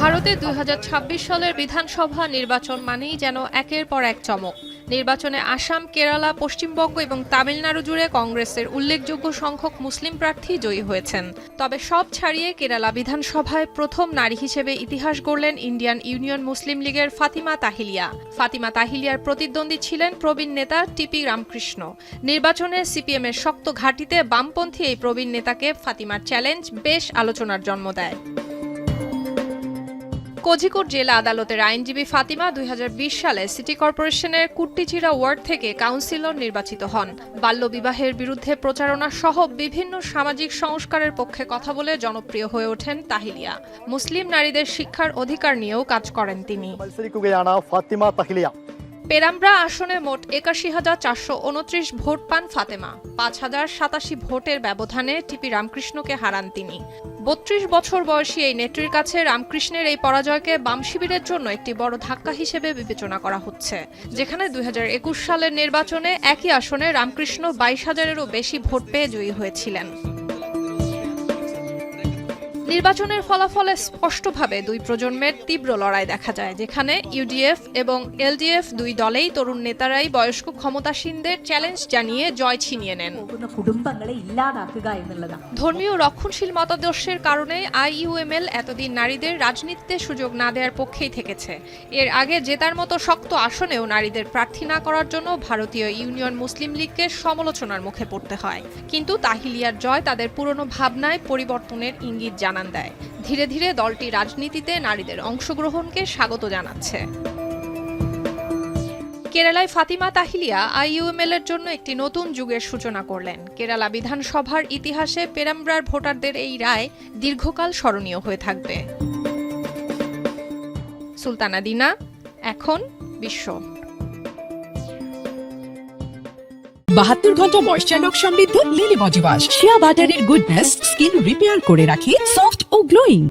ভারতে ২০২৬ সালের বিধানসভা নির্বাচন মানেই যেন একের পর এক চমক। নির্বাচনে আসাম, কেরালা, পশ্চিমবঙ্গ এবং তামিলনাড়ু জুড়ে কংগ্রেসের উল্লেখযোগ্য সংখ্যক মুসলিম প্রার্থী জয়ী হয়েছেন। তবে সব ছাড়িয়ে কেরালা বিধানসভায় প্রথম নারী হিসেবে ইতিহাস গড়লেন ইন্ডিয়ান ইউনিয়ন মুসলিম লীগের ফাতিমা তাহিলিয়া। ফাতিমা তাহিলিয়ার প্রতিদ্বন্দ্বী ছিলেন প্রবীণ নেতা টিপি রামকৃষ্ণ। নির্বাচনে সিপিএমের শক্ত ঘাঁটিতে বামপন্থী এই প্রবীণ নেতাকে ফাতিমার চ্যালেঞ্জ বেশ আলোচনার জন্ম দেয়। কোঝিকোড জেলা আদালতের আইনজীবী ফাতিমা ২০২০ সালে সিটি কর্পোরেশনের কুট্টিচিরা ওয়ার্ড থেকে কাউন্সিলর নির্বাচিত হন। বাল্যবিবাহের বিরুদ্ধে প্রচারণা সহ বিভিন্ন সামাজিক সংস্কারের পক্ষে কথা বলে জনপ্রিয় হয়ে ওঠেন তাহিলিয়া। মুসলিম নারীদের শিক্ষার অধিকার নিয়েও কাজ করেন তিনি। পেরাম্ব্রা আসনে মোট ৮১,৪২৯ ভোট পান ফাতেমা। ৫,০৮৭ ভোটের ব্যবধানে টিপি রামকৃষ্ণকে হারান তিনি। ৩২ বছর বয়সী এই নেত্রীর কাছে রামকৃষ্ণের এই পরাজয়কে বাম শিবিরের জন্য একটি বড় ধাক্কা হিসেবে বিবেচনা করা হচ্ছে, যেখানে ২০২১ সালের নির্বাচনে একই আসনে রামকৃষ্ণ ২২,০০০-এরও বেশি ভোট পেয়ে জয়ী হয়েছিলেন। নির্বাচনের ফলাফলে স্পষ্টভাবে দুই প্রজন্মের তীব্র লড়াই দেখা যায়, যেখানে ইউডিএফ এবং এলডিএফ দুই দলেই তরুণ নেতারাই বয়স্ক ক্ষমতাসীনদের চ্যালেঞ্জ জানিয়ে জয় ছিনিয়ে নেন। ধর্মীয় রক্ষণশীল মতাদর্শের কারণে আইইউএমএল এতদিন নারীদের রাজনীতিতে সুযোগ না দেওয়ার পক্ষেই থেকেছে। এর আগে জেতার মতো শক্ত আসনেও নারীদের প্রার্থী না করার জন্য ভারতীয় ইউনিয়ন মুসলিম লীগকে সমালোচনার মুখে পড়তে হয়। কিন্তু তাহিলিয়ার জয় তাদের পুরনো ভাবনায় পরিবর্তনের ইঙ্গিত জানান দেয়। ধীরে ধীরে দলটি রাজনীতিতে নারীদের অংশগ্রহণকে স্বাগত জানাচ্ছে। কেরালায় ফাতিমা তাহিলিয়া আইইউএমএল এর জন্য একটি নতুন যুগের সূচনা করলেন। কেরালা বিধানসভার ইতিহাসে পেরাম্ব্রার ভোটারদের এই রায় দীর্ঘকাল স্মরণীয় হয়ে থাকবে। সুলতানা দিনা, এখন বিশ্ব। ৭২ ঘন্টা ময়েশ্চার লক সমৃদ্ধ লিলি বডি ওয়াশ। শিয়া বাটারের গুডনেস স্কিন রিপেয়ার করে রাখে সফট ও গ্লোয়িং।